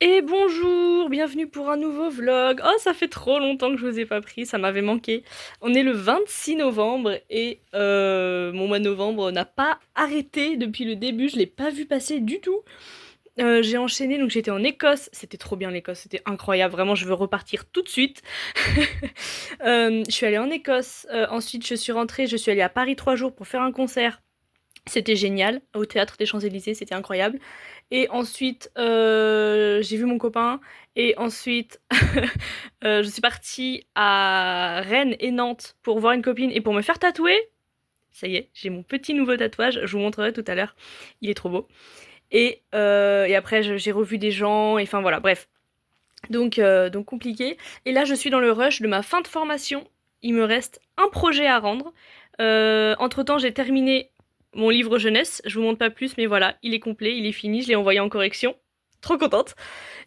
Et bonjour, bienvenue pour un nouveau vlog. Oh, ça fait trop longtemps que je vous ai pas pris, ça m'avait manqué. On est le 26 novembre et mon mois de novembre n'a pas arrêté depuis le début, je l'ai pas vu passer du tout. J'ai enchaîné, donc j'étais en Écosse, c'était trop bien l'Écosse, c'était incroyable, vraiment je veux repartir tout de suite. Je suis allée en Écosse, ensuite je suis rentrée, je suis allée à Paris 3 jours pour faire un concert. C'était génial, au théâtre des Champs-Élysées, c'était incroyable. Et ensuite, j'ai vu mon copain. Et ensuite, je suis partie à Rennes et Nantes pour voir une copine et pour me faire tatouer. Ça y est, j'ai mon petit nouveau tatouage, je vous montrerai tout à l'heure. Il est trop beau. Et après, j'ai revu des gens, et enfin voilà, bref. Donc compliqué. Et là, je suis dans le rush de ma fin de formation. Il me reste un projet à rendre. Entre-temps, j'ai terminé mon livre jeunesse. Je vous montre pas plus, mais voilà, il est complet, il est fini. Je l'ai envoyé en correction. Trop contente.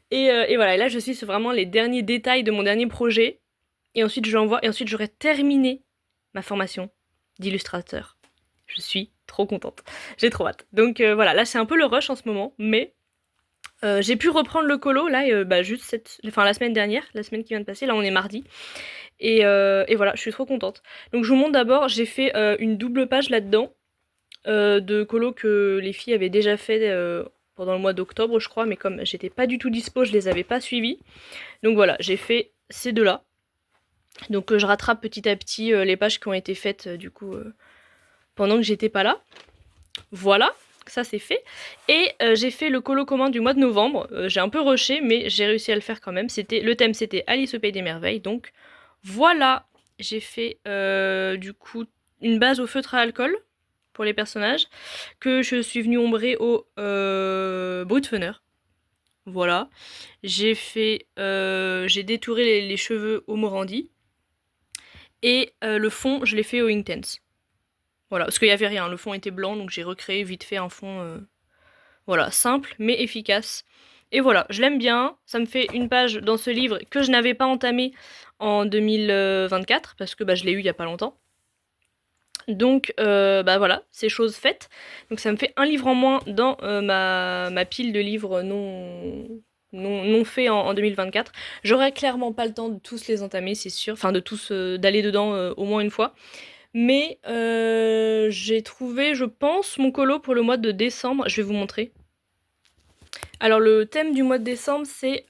Et voilà, et là, je suis sur vraiment les derniers détails de mon dernier projet. Et ensuite, je l'envoie. Et ensuite, j'aurai terminé ma formation d'illustrateur. Je suis trop contente. J'ai trop hâte. Donc voilà, là, c'est un peu le rush en ce moment, mais j'ai pu reprendre le colo là, juste la semaine dernière, la semaine qui vient de passer. Là, on est mardi. Et voilà, je suis trop contente. Donc, je vous montre d'abord, j'ai fait une double page là-dedans de colo que les filles avaient déjà fait pendant le mois d'octobre, je crois, mais comme j'étais pas du tout dispo, je les avais pas suivies. Donc voilà, j'ai fait ces deux-là. Donc je rattrape petit à petit les pages qui ont été faites pendant que j'étais pas là. Voilà, ça c'est fait. Et j'ai fait le colo commun du mois de novembre. J'ai un peu rushé, mais j'ai réussi à le faire quand même. Le thème c'était Alice au pays des merveilles. Donc voilà, j'ai fait une base au feutre à alcool pour les personnages que je suis venue ombrer au Brutfener. Voilà, j'ai détouré les cheveux au Morandi et le fond je l'ai fait au Inktense. Voilà, parce qu'il y avait rien, le fond était blanc, donc j'ai recréé vite fait un fond, voilà, simple mais efficace. Et voilà, je l'aime bien, ça me fait une page dans ce livre que je n'avais pas entamé en 2024, parce que je l'ai eu il y a pas longtemps. Donc voilà, c'est chose faite. Donc ça me fait un livre en moins dans ma pile de livres non faits en 2024. J'aurai clairement pas le temps de tous les entamer, c'est sûr. Enfin, de tous d'aller dedans au moins une fois. Mais j'ai trouvé, je pense, mon colo pour le mois de décembre. Je vais vous montrer. Alors le thème du mois de décembre, c'est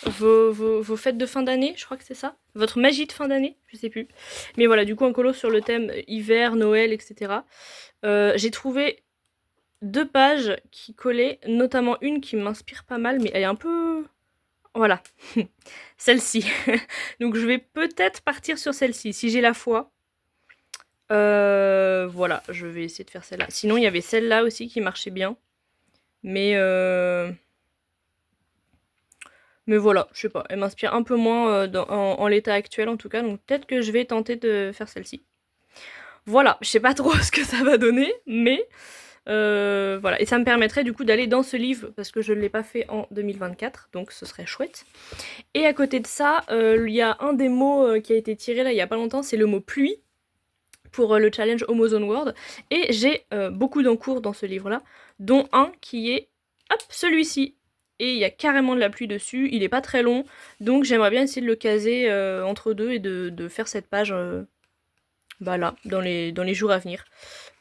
vos fêtes de fin d'année, je crois que c'est ça. Votre magie de fin d'année, je sais plus. Mais voilà, du coup un colo sur le thème hiver, Noël, etc. J'ai trouvé deux pages qui collaient, notamment une qui m'inspire pas mal, mais elle est un peu... Voilà, celle-ci. Donc je vais peut-être partir sur celle-ci, si j'ai la foi. Voilà, je vais essayer de faire celle-là. Sinon, il y avait celle-là aussi qui marchait bien. Mais, mais voilà, je sais pas, elle m'inspire un peu moins en l'état actuel en tout cas, donc peut-être que je vais tenter de faire celle-ci. Voilà, je sais pas trop ce que ça va donner, mais voilà. Et ça me permettrait du coup d'aller dans ce livre, parce que je ne l'ai pas fait en 2024, donc ce serait chouette. Et à côté de ça, il y a un des mots qui a été tiré là il y a pas longtemps, c'est le mot pluie, pour le challenge Homozone World. Et j'ai beaucoup d'encours dans ce livre-là, dont un qui est, hop, celui-ci. Et il y a carrément de la pluie dessus, il est pas très long, donc j'aimerais bien essayer de le caser entre deux et de faire cette page là, dans les jours à venir.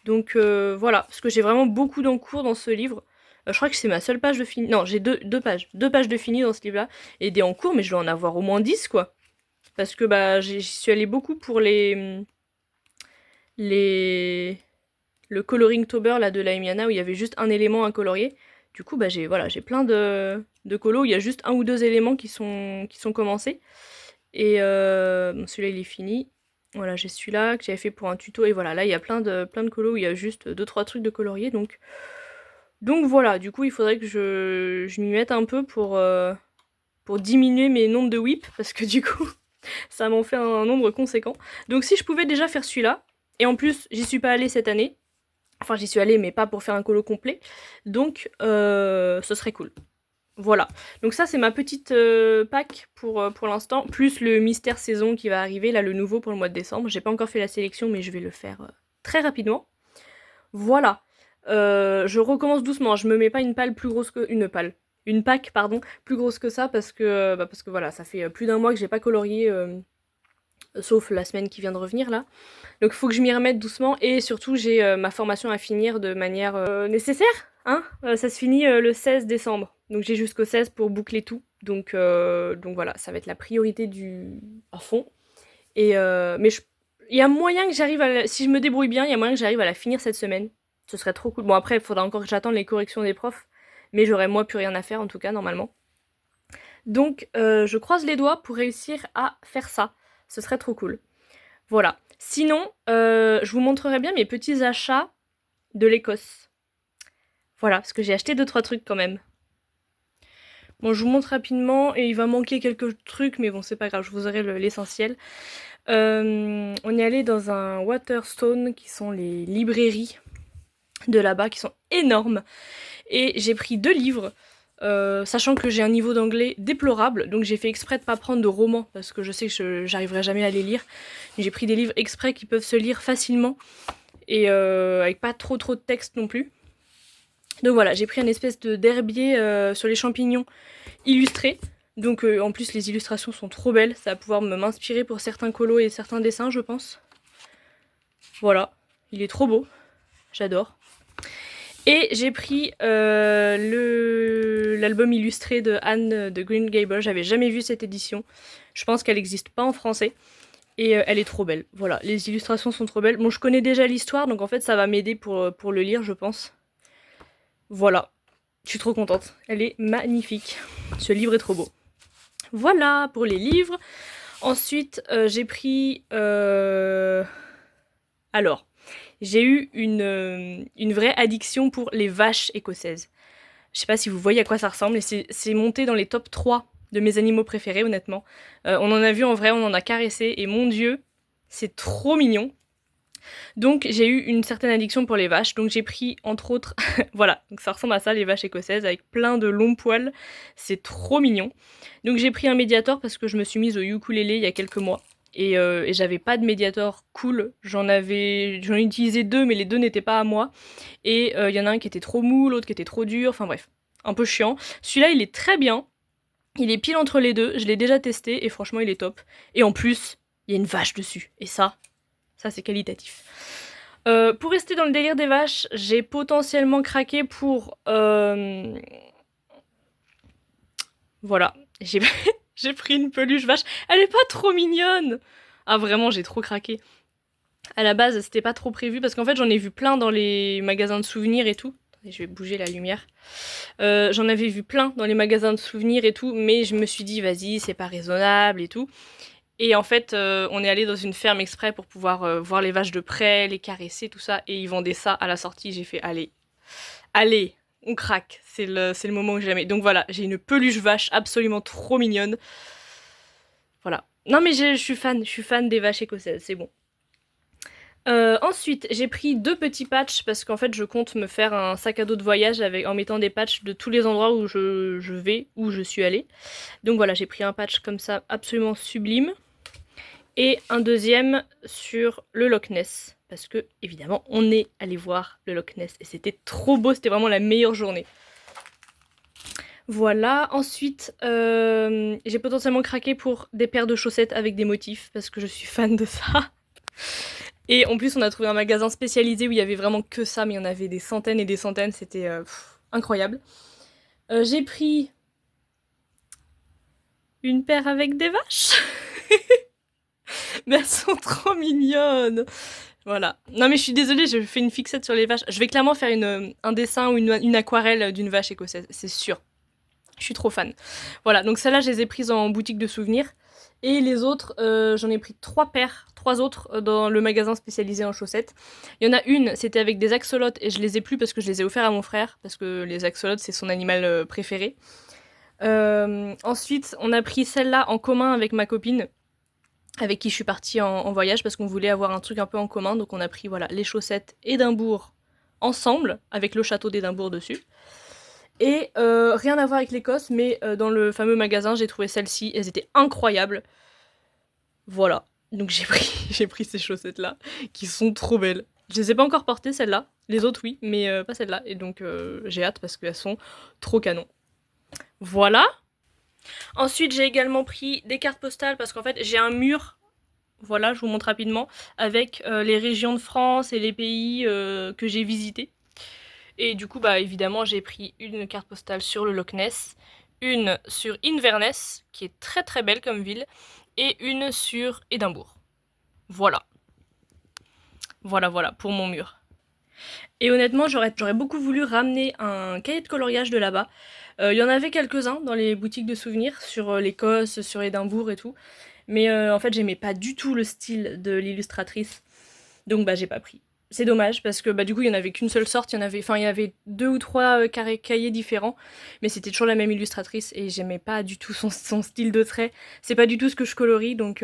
Donc voilà, parce que j'ai vraiment beaucoup d'encours dans ce livre. Je crois que c'est ma seule page de fini. Non, j'ai deux pages. Deux pages de fini dans ce livre-là. Et des encours, mais je dois en avoir au moins 10, quoi. Parce que j'y suis allée beaucoup pour les le coloring tober là de la Emiana où il y avait juste un élément à colorier. Du coup, j'ai plein de colos où il y a juste un ou deux éléments qui sont commencés. Et celui-là, il est fini. Voilà, j'ai celui-là que j'avais fait pour un tuto. Et voilà, là, il y a plein de colos où il y a juste deux trois trucs de colorier. Donc voilà, du coup, il faudrait que je m'y mette un peu pour diminuer mes nombres de whips. Parce que du coup, ça m'en fait un nombre conséquent. Donc si je pouvais déjà faire celui-là, et en plus, j'y suis pas allée cette année. Enfin, j'y suis allée, mais pas pour faire un colo complet. Donc, ce serait cool. Voilà. Donc ça, c'est ma petite pack pour l'instant. Plus le mystère saison qui va arriver, là, le nouveau pour le mois de décembre. J'ai pas encore fait la sélection, mais je vais le faire très rapidement. Voilà. Je recommence doucement, je me mets pas une palle plus grosse que... Une pack, pardon, plus grosse que ça parce que voilà, ça fait plus d'un mois que j'ai pas colorié, sauf la semaine qui vient de revenir là. Donc il faut que je m'y remette doucement et surtout j'ai ma formation à finir de manière nécessaire, hein. Ça se finit le 16 décembre, donc j'ai jusqu'au 16 pour boucler tout. Donc voilà, ça va être la priorité à fond. Mais il y a moyen que j'arrive si je me débrouille bien, il y a moyen que j'arrive à la finir cette semaine. Ce serait trop cool. Bon après, il faudra encore que j'attende les corrections des profs, mais j'aurai moi plus rien à faire en tout cas normalement. Donc je croise les doigts pour réussir à faire ça. Ce serait trop cool. Voilà. Sinon, je vous montrerai bien mes petits achats de l'Écosse. Voilà, parce que j'ai acheté 2-3 trucs quand même. Bon, je vous montre rapidement, et il va manquer quelques trucs, mais bon, c'est pas grave, je vous aurai l'essentiel. On est allé dans un Waterstone, qui sont les librairies de là-bas, qui sont énormes. Et j'ai pris 2 livres, sachant que j'ai un niveau d'anglais déplorable, donc j'ai fait exprès de pas prendre de romans, parce que je sais que j'arriverai jamais à les lire. J'ai pris des livres exprès qui peuvent se lire facilement, et avec pas trop de texte non plus. Donc voilà, j'ai pris une espèce d'herbier sur les champignons illustré. Donc en plus les illustrations sont trop belles, ça va pouvoir m'inspirer pour certains colos et certains dessins je pense. Voilà, il est trop beau, j'adore. Et j'ai pris l'album illustré de Anne de Green Gables, j'avais jamais vu cette édition. Je pense qu'elle n'existe pas en français. Et elle est trop belle, voilà, les illustrations sont trop belles. Bon, je connais déjà l'histoire, donc en fait ça va m'aider pour le lire je pense. Voilà, je suis trop contente, elle est magnifique. Ce livre est trop beau. Voilà pour les livres. Ensuite, j'ai pris... Alors, j'ai eu une vraie addiction pour les vaches écossaises. Je sais pas si vous voyez à quoi ça ressemble, et c'est monté dans les top 3 de mes animaux préférés, honnêtement. On en a vu en vrai, on en a caressé, et mon Dieu, c'est trop mignon. Donc j'ai eu une certaine addiction pour les vaches, donc j'ai pris entre autres, voilà, donc ça ressemble à ça les vaches écossaises avec plein de longs poils, c'est trop mignon. Donc j'ai pris un médiator parce que je me suis mise au ukulélé il y a quelques mois et j'avais pas de médiator cool, j'en ai utilisé 2 mais les 2 n'étaient pas à moi et il y en a un qui était trop mou, l'autre qui était trop dur, enfin bref, un peu chiant. Celui-là il est très bien, il est pile entre les deux, je l'ai déjà testé et franchement il est top. Et en plus, il y a une vache dessus et ça c'est qualitatif. Pour rester dans le délire des vaches, j'ai potentiellement craqué pour... Voilà, j'ai pris une peluche vache. Elle est pas trop mignonne. Ah vraiment, j'ai trop craqué. À la base, c'était pas trop prévu, parce qu'en fait, j'en ai vu plein dans les magasins de souvenirs et tout. Attendez, je vais bouger la lumière. J'en avais vu plein dans les magasins de souvenirs et tout, mais je me suis dit, vas-y, c'est pas raisonnable et tout. Et en fait, on est allé dans une ferme exprès pour pouvoir voir les vaches de près, les caresser, tout ça. Et ils vendaient ça à la sortie. J'ai fait, allez, on craque. C'est le moment où jamais. Donc voilà, j'ai une peluche vache absolument trop mignonne. Voilà. Non mais je suis fan des vaches écossaises, c'est bon. Ensuite, j'ai pris 2 petits patchs parce qu'en fait, je compte me faire un sac à dos de voyage en mettant des patchs de tous les endroits où je vais, où je suis allée. Donc voilà, j'ai pris un patch comme ça absolument sublime. Et un deuxième sur le Loch Ness, parce que évidemment on est allé voir le Loch Ness et c'était trop beau, c'était vraiment la meilleure journée. Voilà, ensuite j'ai potentiellement craqué pour des paires de chaussettes avec des motifs, parce que je suis fan de ça. Et en plus on a trouvé un magasin spécialisé où il y avait vraiment que ça, mais il y en avait des centaines et des centaines, c'était incroyable. J'ai pris une paire avec des vaches. Mais elles sont trop mignonnes. Voilà. Non mais je suis désolée, je fais une fixette sur les vaches. Je vais clairement faire un dessin ou une aquarelle d'une vache écossaise, c'est sûr. Je suis trop fan. Voilà, donc celles-là, je les ai prises en boutique de souvenirs. Et les autres, j'en ai pris 3 autres dans le magasin spécialisé en chaussettes. Il y en a une, c'était avec des axolotes et je les ai plus parce que je les ai offerts à mon frère, parce que les axolotes, c'est son animal préféré. Ensuite, on a pris celle-là en commun avec ma copine, avec qui je suis partie en voyage, parce qu'on voulait avoir un truc un peu en commun. Donc on a pris voilà, les chaussettes Édimbourg ensemble, avec le château d'Édimbourg dessus. Et rien à voir avec l'Écosse, mais dans le fameux magasin, j'ai trouvé celles-ci, elles étaient incroyables. Voilà, donc j'ai pris ces chaussettes-là, qui sont trop belles. Je les ai pas encore portées celles-là, les autres oui, mais pas celles-là, et donc j'ai hâte parce qu'elles sont trop canon. Voilà. Ensuite j'ai également pris des cartes postales parce qu'en fait j'ai un mur, voilà je vous montre rapidement, avec les régions de France et les pays que j'ai visités. Et du coup bah évidemment j'ai pris une carte postale sur le Loch Ness, une sur Inverness, qui est très très belle comme ville, et une sur Édimbourg. Voilà. Voilà pour mon mur. Et honnêtement, j'aurais beaucoup voulu ramener un cahier de coloriage de là-bas. Il y en avait quelques-uns dans les boutiques de souvenirs, sur l'Écosse, sur Édimbourg et tout. Mais en fait, j'aimais pas du tout le style de l'illustratrice. Donc bah j'ai pas pris. C'est dommage parce que bah du coup il y en avait qu'une seule sorte, il y avait 2 ou 3 cahiers différents, mais c'était toujours la même illustratrice et j'aimais pas du tout son style de trait. C'est pas du tout ce que je colorie, donc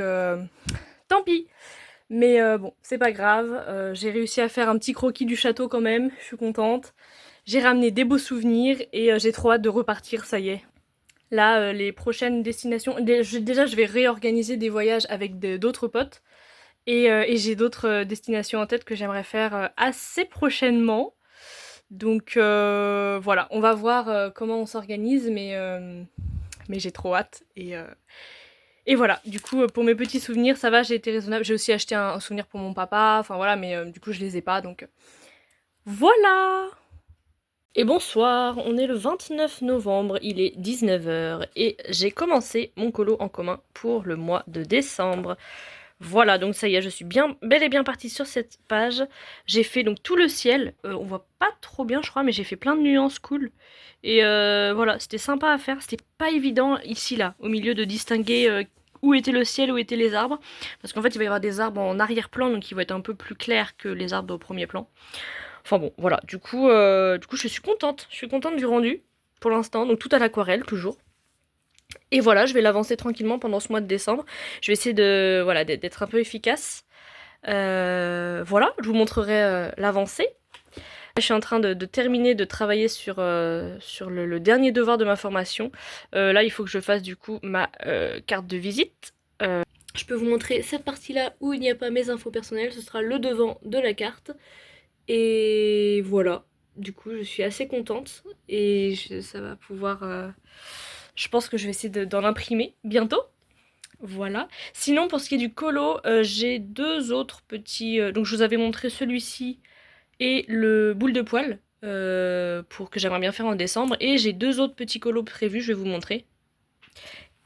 tant pis. Mais bon, c'est pas grave, j'ai réussi à faire un petit croquis du château quand même, je suis contente. J'ai ramené des beaux souvenirs et j'ai trop hâte de repartir, ça y est. Là, les prochaines destinations... Déjà, je vais réorganiser des voyages avec d'autres potes. Et j'ai d'autres destinations en tête que j'aimerais faire assez prochainement. Donc voilà, on va voir comment on s'organise, mais j'ai trop hâte. Et voilà, du coup, pour mes petits souvenirs, ça va, j'ai été raisonnable. J'ai aussi acheté un souvenir pour mon papa, enfin voilà, mais du coup, je les ai pas, donc voilà. Et bonsoir, on est le 29 novembre, il est 19 h et j'ai commencé mon colo en commun pour le mois de décembre. Voilà, donc ça y est, je suis bel et bien partie sur cette page. J'ai fait donc tout le ciel, on voit pas trop bien je crois, mais j'ai fait plein de nuances cool. Et voilà, c'était sympa à faire, c'était pas évident ici là, au milieu de distinguer où était le ciel, où étaient les arbres. Parce qu'en fait il va y avoir des arbres en arrière-plan, donc ils vont être un peu plus clairs que les arbres au premier plan. Enfin bon, voilà, du coup je suis contente du rendu pour l'instant, donc tout à l'aquarelle toujours. Et voilà, je vais l'avancer tranquillement pendant ce mois de décembre. Je vais essayer de voilà d'être un peu efficace. Voilà, je vous montrerai l'avancée. Je suis en train de terminer de travailler sur le dernier devoir de ma formation. Là, il faut que je fasse du coup ma carte de visite. Je peux vous montrer cette partie-là où il n'y a pas mes infos personnelles. Ce sera le devant de la carte. Et voilà. Du coup, je suis assez contente. Et ça va pouvoir... je pense que je vais essayer d'en imprimer bientôt. Voilà. Sinon, pour ce qui est du colo, j'ai 2 autres petits... donc je vous avais montré celui-ci et le boule de poil, pour que j'aimerais bien faire en décembre. Et j'ai 2 autres petits colos prévus, je vais vous montrer.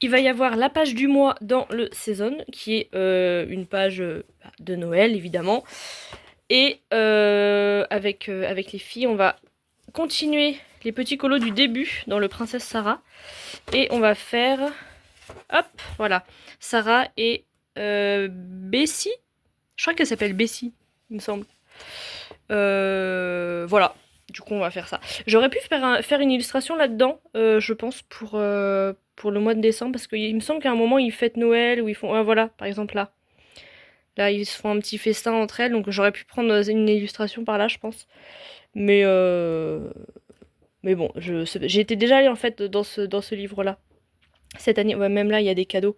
Il va y avoir la page du mois dans le Saison, qui est une page de Noël, évidemment. Et avec les filles, on va continuer les petits colos du début dans le Princesse Sarah. Et on va faire... Hop, voilà. Sarah et Bessie. Je crois qu'elle s'appelle Bessie, il me semble. Voilà. Du coup, on va faire ça. J'aurais pu faire une illustration là-dedans, je pense, pour le mois de décembre. Parce qu'il me semble qu'à un moment, ils fêtent Noël, ou ils font... voilà, par exemple, là. Là, ils se font un petit festin entre elles. Donc, j'aurais pu prendre une illustration par là, je pense. Mais bon, j'ai été déjà allée, en fait, dans ce livre-là. Cette année, ouais, même là, il y a des cadeaux.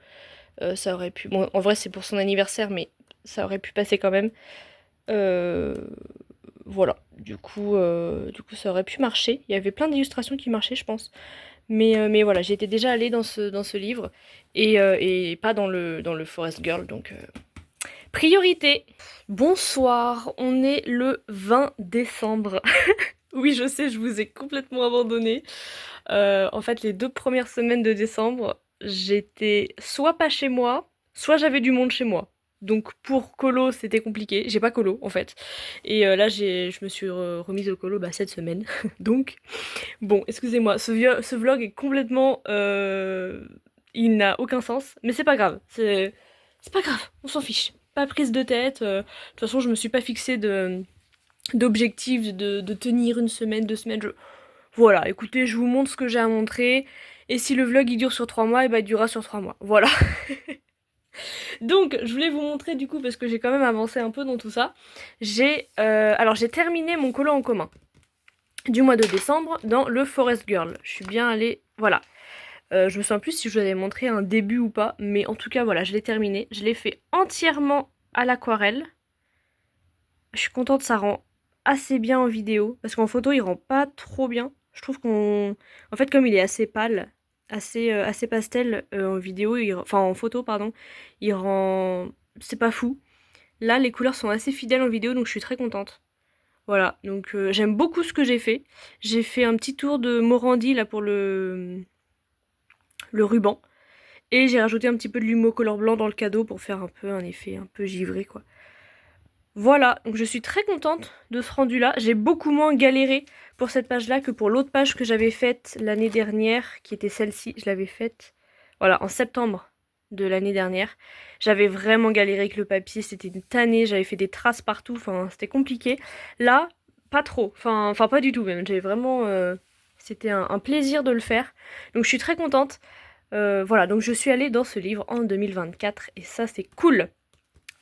Ça aurait pu... Bon, en vrai, c'est pour son anniversaire, mais ça aurait pu passer quand même. Voilà. Du coup, ça aurait pu marcher. Il y avait plein d'illustrations qui marchaient, je pense. Mais voilà, j'ai été déjà allée dans ce livre. Et pas dans le Forest Girl, donc... Priorité. Bonsoir, on est le 20 décembre. Oui, je sais, je vous ai complètement abandonné. En fait, les 2 premières semaines de décembre, j'étais soit pas chez moi, soit j'avais du monde chez moi. Donc pour colo, c'était compliqué. J'ai pas colo, en fait. Et là, je me suis remise au colo cette semaine. Donc, bon, excusez-moi, ce vlog est complètement... il n'a aucun sens, mais c'est pas grave. C'est pas grave, on s'en fiche. Pas prise de tête. De toute façon, je me suis pas fixé d'objectif de tenir une semaine, 2 semaines. Voilà, écoutez, je vous montre ce que j'ai à montrer. Et si le vlog il dure sur 3 mois, et bah il durera sur 3 mois. Voilà. Donc, je voulais vous montrer du coup, parce que j'ai quand même avancé un peu dans tout ça. Alors, j'ai terminé mon colo en commun du mois de décembre dans le Forest Girl. Je suis bien allée... Voilà. Je me souviens plus si je vous avais montré un début ou pas, mais en tout cas, voilà, je l'ai terminé. Je l'ai fait entièrement à l'aquarelle. Je suis contente, ça rend assez bien en vidéo, parce qu'en photo, il rend pas trop bien. Je trouve qu'on... En fait, comme il est assez pâle, assez pastel en vidéo, enfin en photo, pardon, il rend... C'est pas fou. Là, les couleurs sont assez fidèles en vidéo, donc je suis très contente. Voilà, donc j'aime beaucoup ce que j'ai fait. J'ai fait un petit tour de Morandi, là, pour le ruban. Et j'ai rajouté un petit peu de Lumo Color Blanc dans le cadeau pour faire un peu un effet un peu givré, quoi. Voilà, donc je suis très contente de ce rendu-là. J'ai beaucoup moins galéré pour cette page-là que pour l'autre page que j'avais faite l'année dernière, qui était celle-ci. Je l'avais faite, voilà, en septembre de l'année dernière. J'avais vraiment galéré avec le papier, c'était une tannée, j'avais fait des traces partout, enfin, c'était compliqué. Là, pas trop, enfin pas du tout même. J'ai vraiment... C'était un plaisir de le faire. Donc je suis très contente. Voilà, donc je suis allée dans ce livre en 2024 et ça, c'est cool.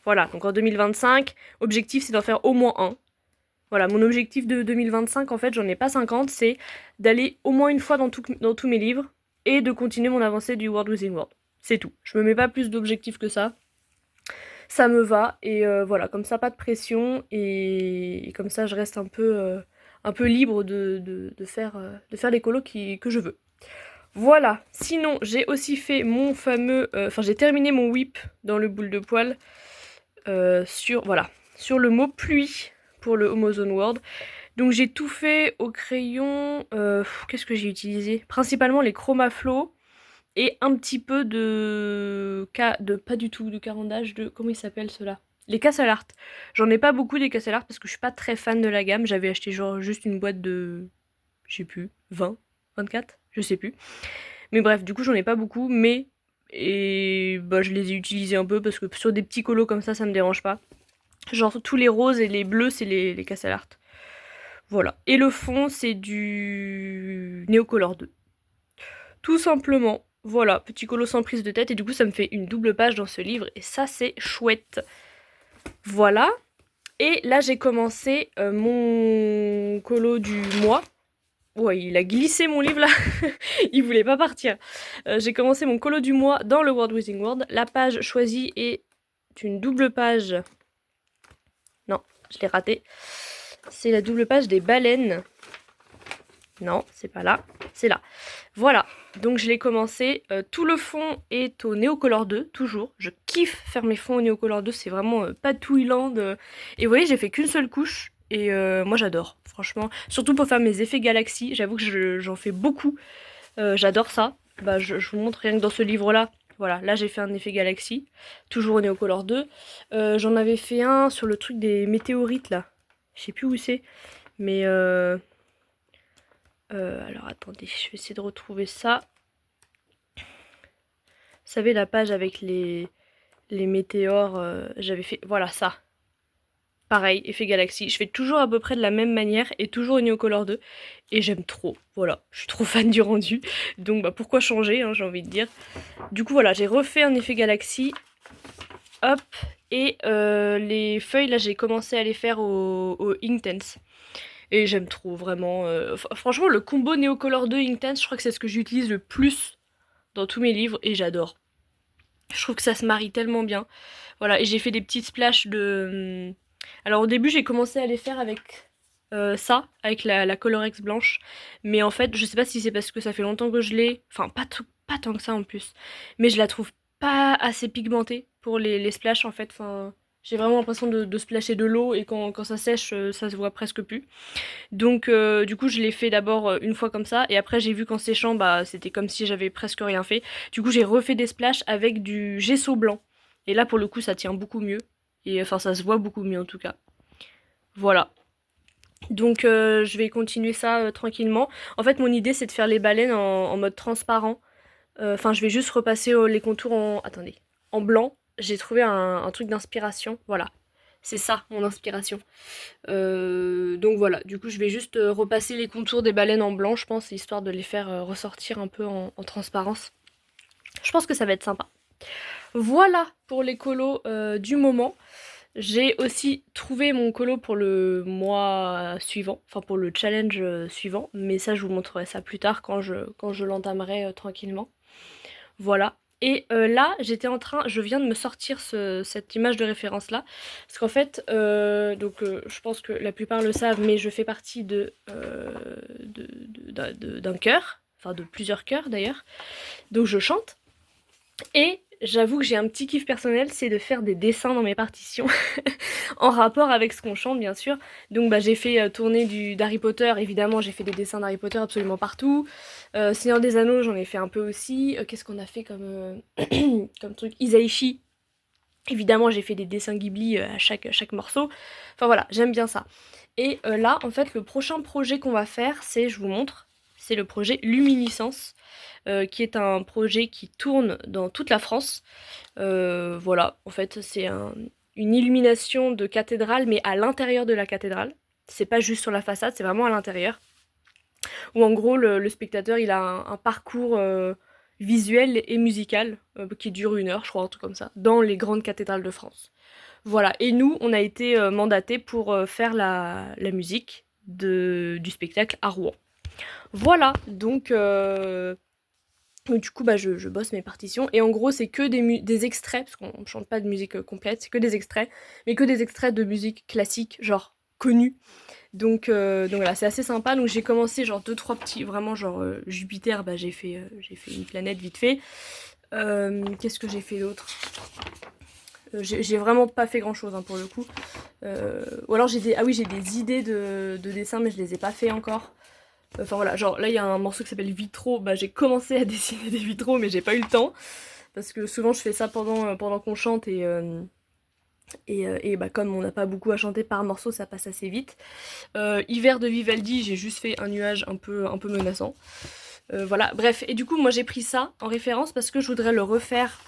Voilà, donc en 2025, objectif c'est d'en faire au moins un. Voilà, mon objectif de 2025, en fait, j'en ai pas 50, c'est d'aller au moins une fois dans tous mes livres et de continuer mon avancée du World Within World. C'est tout. Je me mets pas plus d'objectifs que ça. Ça me va, et voilà, comme ça, pas de pression, et comme ça, je reste un peu libre de faire les colos que je veux. Voilà, sinon, j'ai aussi fait mon fameux... Enfin, j'ai terminé mon whip dans le boule de poil. Sur le mot pluie pour le Homozone World. Donc j'ai tout fait au crayon. Qu'est-ce que j'ai utilisé? Principalement les Chromaflow et un petit peu pas du tout de carandage, de comment il s'appelle cela? Les Castle-Art. J'en ai pas beaucoup des Castle-Art parce que je suis pas très fan de la gamme. J'avais acheté genre juste une boîte de, je sais plus, 20, 24, je sais plus. Mais bref, du coup j'en ai pas beaucoup, mais bah, je les ai utilisés un peu parce que sur des petits colos comme ça me dérange pas. Genre tous les roses et les bleus, c'est les Castle Art. Voilà. Et le fond, c'est du Neocolor 2. Tout simplement. Voilà, petit colo sans prise de tête. Et du coup, ça me fait une double page dans ce livre. Et ça, c'est chouette. Voilà. Et là, j'ai commencé mon colo du mois. Ouais, il a glissé mon livre là. Il voulait pas partir. J'ai commencé mon colo du mois dans le World Within World. La page choisie est une double page. Non, je l'ai raté. C'est la double page des baleines. Non, c'est pas là, c'est là. Voilà, donc je l'ai commencé. Tout le fond est au Neocolor 2, toujours. Je kiffe faire mes fonds au Neocolor 2, c'est vraiment patouillant. Et vous voyez, j'ai fait qu'une seule couche. Et moi j'adore, franchement. Surtout pour faire mes effets galaxie, j'avoue que j'en fais beaucoup. J'adore ça. Bah, je vous montre rien que dans ce livre-là. Voilà, là j'ai fait un effet galaxie, toujours au Neocolor 2. J'en avais fait un sur le truc des météorites là. Je sais plus où c'est, mais alors attendez, je vais essayer de retrouver ça. Vous savez, la page avec les météores, j'avais fait, voilà ça. Pareil, effet galaxie. Je fais toujours à peu près de la même manière et toujours au Neocolor 2. Et j'aime trop, voilà. Je suis trop fan du rendu. Donc bah pourquoi changer, hein, j'ai envie de dire. Du coup voilà, j'ai refait un effet galaxie. Hop. Et les feuilles, là j'ai commencé à les faire au Inktense. Et j'aime trop, vraiment. Franchement, le combo Neocolor 2 Inktense, je crois que c'est ce que j'utilise le plus dans tous mes livres et j'adore. Je trouve que ça se marie tellement bien. Voilà, et j'ai fait des petites splashes de... Alors au début, j'ai commencé à les faire avec ça, avec la Colorex blanche. Mais en fait, je sais pas si c'est parce que ça fait longtemps que je l'ai... Enfin, pas tant que ça en plus. Mais je la trouve pas assez pigmentée pour les splashes, en fait. Enfin, j'ai vraiment l'impression de splasher de l'eau et quand ça sèche, ça se voit presque plus. Donc du coup je l'ai fait d'abord une fois comme ça et après j'ai vu qu'en séchant bah c'était comme si j'avais presque rien fait. Du coup j'ai refait des splashes avec du gesso blanc. Et là pour le coup ça tient beaucoup mieux. Et enfin ça se voit beaucoup mieux en tout cas. Voilà. Donc je vais continuer ça tranquillement. En fait mon idée c'est de faire les baleines en mode transparent. Enfin je vais juste repasser les contours en... Attendez. En blanc. J'ai trouvé un truc d'inspiration. Voilà. C'est ça mon inspiration. Donc voilà, du coup je vais juste repasser les contours des baleines en blanc, je pense, histoire de les faire ressortir un peu en transparence. Je pense que ça va être sympa. Voilà pour les colos du moment. J'ai aussi trouvé mon colo pour le mois suivant, enfin pour le challenge suivant, mais ça je vous montrerai ça plus tard quand je l'entamerai tranquillement. Voilà. Et là, je viens de me sortir cette image de référence là, parce qu'en fait, je pense que la plupart le savent, mais je fais partie d'un chœur, enfin de plusieurs chœurs d'ailleurs, donc je chante, et j'avoue que j'ai un petit kiff personnel, c'est de faire des dessins dans mes partitions, en rapport avec ce qu'on chante bien sûr. Donc j'ai fait tourner d'Harry Potter, évidemment j'ai fait des dessins d'Harry Potter absolument partout. Seigneur des Anneaux j'en ai fait un peu aussi. Qu'est-ce qu'on a fait comme, comme truc, Isaichi. Évidemment j'ai fait des dessins Ghibli à chaque morceau. Enfin voilà, j'aime bien ça. Et là en fait le prochain projet qu'on va faire c'est, je vous montre, c'est le projet Luminiscence. Qui est un projet qui tourne dans toute la France. Voilà, en fait c'est une illumination de cathédrale, mais à l'intérieur de la cathédrale. C'est pas juste sur la façade, c'est vraiment à l'intérieur. Où en gros le spectateur il a un parcours visuel et musical qui dure 1 heure, je crois, un truc comme ça, dans les grandes cathédrales de France. Voilà, et nous on a été mandatés pour faire la musique du spectacle à Rouen. Voilà, donc du coup, je bosse mes partitions. Et en gros, c'est que des extraits, parce qu'on chante pas de musique complète, c'est que des extraits, mais que des extraits de musique classique, genre connue. Donc voilà, c'est assez sympa. Donc j'ai commencé genre 2-3 petits, vraiment genre Jupiter, j'ai fait une planète vite fait. Qu'est-ce que j'ai fait d'autre? J'ai vraiment pas fait grand chose hein, pour le coup. Ou alors j'ai des idées de dessin, mais je les ai pas fait encore. Enfin voilà, genre là il y a un morceau qui s'appelle Vitraux, j'ai commencé à dessiner des vitraux mais j'ai pas eu le temps. Parce que souvent je fais ça pendant qu'on chante et comme on n'a pas beaucoup à chanter par morceau, ça passe assez vite. Hiver de Vivaldi, j'ai juste fait un nuage un peu menaçant. Voilà, bref, et du coup moi j'ai pris ça en référence parce que je voudrais le refaire.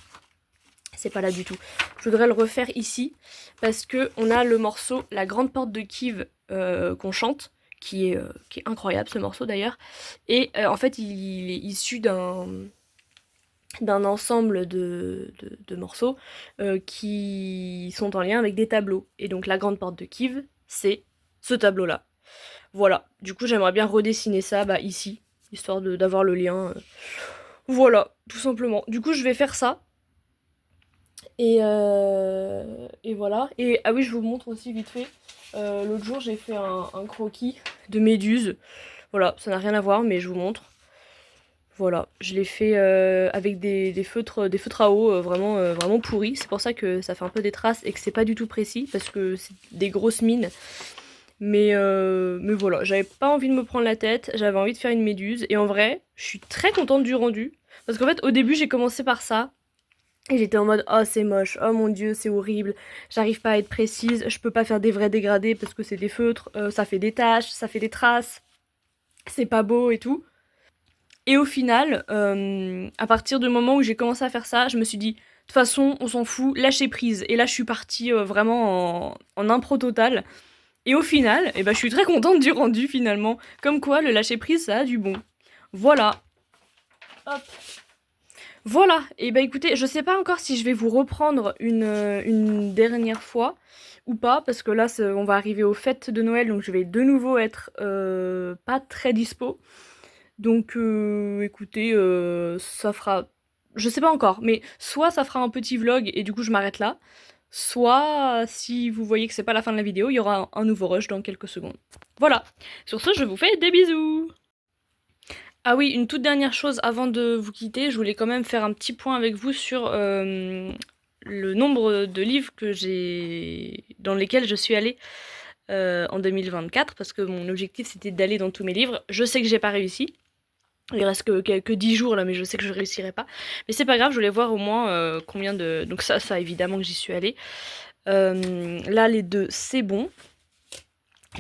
C'est pas là du tout. Je voudrais le refaire ici parce que on a le morceau La Grande Porte de Kiev qu'on chante, qui est incroyable ce morceau d'ailleurs. Et en fait il est issu d'un ensemble de morceaux qui sont en lien avec des tableaux. Et donc La Grande Porte de Kiev, c'est ce tableau-là. Voilà, du coup j'aimerais bien redessiner ça ici, histoire d'avoir le lien. Voilà, tout simplement. Du coup je vais faire ça. Et voilà. Et ah oui, je vous montre aussi vite fait. L'autre jour, j'ai fait un croquis de méduse. Voilà, ça n'a rien à voir, mais je vous montre. Voilà, je l'ai fait avec des feutres à eau vraiment pourris. C'est pour ça que ça fait un peu des traces et que c'est pas du tout précis parce que c'est des grosses mines. Mais voilà, j'avais pas envie de me prendre la tête, j'avais envie de faire une méduse. Et en vrai, je suis très contente du rendu. Parce qu'en fait, au début, j'ai commencé par ça. Et j'étais en mode, oh c'est moche, oh mon dieu c'est horrible, j'arrive pas à être précise, je peux pas faire des vrais dégradés parce que c'est des feutres, ça fait des taches, ça fait des traces, c'est pas beau et tout. Et au final, à partir du moment où j'ai commencé à faire ça, je me suis dit, de toute façon on s'en fout, lâcher prise. Et là je suis partie vraiment en impro total. Et au final, je suis très contente du rendu finalement. Comme quoi le lâcher prise ça a du bon. Voilà. Hop. Voilà, et écoutez, je sais pas encore si je vais vous reprendre une dernière fois ou pas, parce que là on va arriver aux fêtes de Noël, donc je vais de nouveau être pas très dispo. Donc écoutez, ça fera... Je sais pas encore, mais soit ça fera un petit vlog et du coup je m'arrête là, soit si vous voyez que c'est pas la fin de la vidéo, il y aura un nouveau rush dans quelques secondes. Voilà, sur ce je vous fais des bisous. Ah oui, une toute dernière chose avant de vous quitter, je voulais quand même faire un petit point avec vous sur le nombre de livres dans lesquels je suis allée en 2024, parce que mon objectif c'était d'aller dans tous mes livres. Je sais que j'ai pas réussi. Il reste que 10 jours là, mais je sais que je réussirai pas. Mais c'est pas grave, je voulais voir au moins combien de... Donc ça évidemment que j'y suis allée. Là les deux, c'est bon.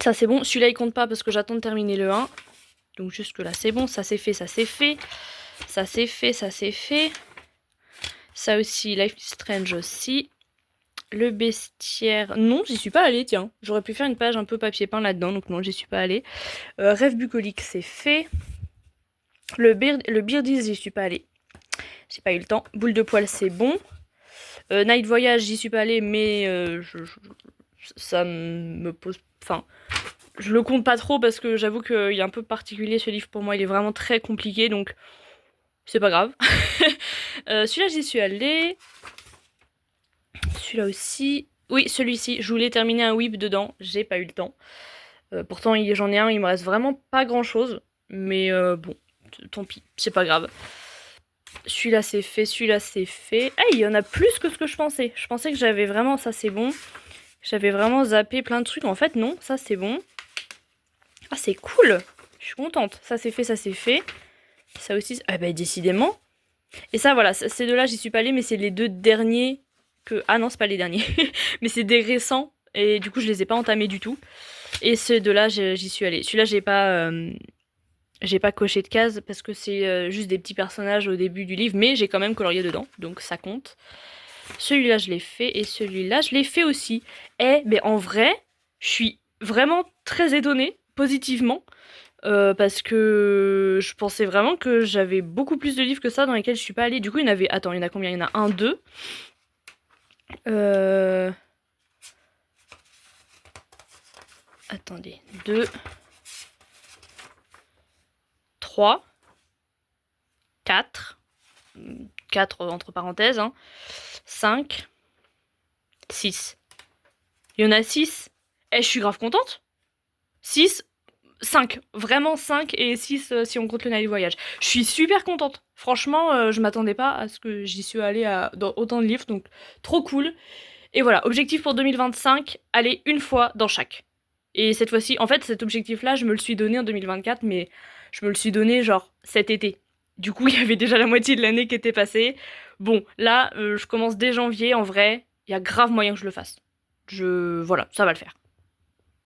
Ça c'est bon. Celui-là il compte pas parce que j'attends de terminer le 1. Donc jusque là c'est bon, ça c'est fait, ça c'est fait. Ça c'est fait, ça c'est fait. Ça aussi, Life is Strange aussi. Le bestiaire, non j'y suis pas allée, tiens. J'aurais pu faire une page un peu papier peint là-dedans, donc non j'y suis pas allée. Rêve bucolique c'est fait. Le Beardies j'y suis pas allée. J'ai pas eu le temps. Boule de poil c'est bon. Night Voyage j'y suis pas allée, mais ça me pose... Enfin... Je le compte pas trop parce que j'avoue qu'il est un peu particulier ce livre pour moi, il est vraiment très compliqué donc c'est pas grave. Celui-là, j'y suis allée. Celui-là aussi. Oui, celui-ci, je voulais terminer un whip dedans, j'ai pas eu le temps. Pourtant, j'en ai un, il me reste vraiment pas grand-chose. Mais bon, tant pis, c'est pas grave. Celui-là, c'est fait, celui-là, c'est fait. Ah, il y en a plus que ce que je pensais. Je pensais que j'avais vraiment, ça c'est bon. J'avais vraiment zappé plein de trucs. En fait, non, ça c'est bon. Ah, c'est cool. Je suis contente. Ça c'est fait, ça c'est fait. Ça aussi, ah bah décidément. Et ça, voilà, ces deux-là, j'y suis pas allée, mais c'est les deux derniers que... Ah non, c'est pas les derniers. Mais c'est des récents. Et du coup, je les ai pas entamés du tout. Et ces deux-là, j'y suis allée. Celui-là, j'ai pas coché de case parce que c'est juste des petits personnages au début du livre, mais j'ai quand même colorié dedans, donc ça compte. Celui-là, je l'ai fait, et celui-là, je l'ai fait aussi. Mais en vrai, je suis vraiment très étonnée, positivement, parce que je pensais vraiment que j'avais beaucoup plus de livres que ça dans lesquels je suis pas allée. Du coup, il y en avait... Attends, il y en a combien? Il y en a un, deux. Attendez, 2, 3, 4, 4 entre parenthèses, hein, 5, 6. Il y en a 6. Je suis grave contente. 6, 5. Vraiment 5 et 6 si on compte le Night Voyage. Je suis super contente. Franchement, je m'attendais pas à ce que j'y suis allée dans autant de livres, donc trop cool. Et voilà, objectif pour 2025, aller une fois dans chaque. Et cette fois-ci, en fait, cet objectif-là, je me le suis donné en 2024, mais je me le suis donné genre cet été. Du coup, il y avait déjà la moitié de l'année qui était passée. Bon, là, je commence dès janvier, en vrai, il y a grave moyen que je le fasse. Voilà, ça va le faire.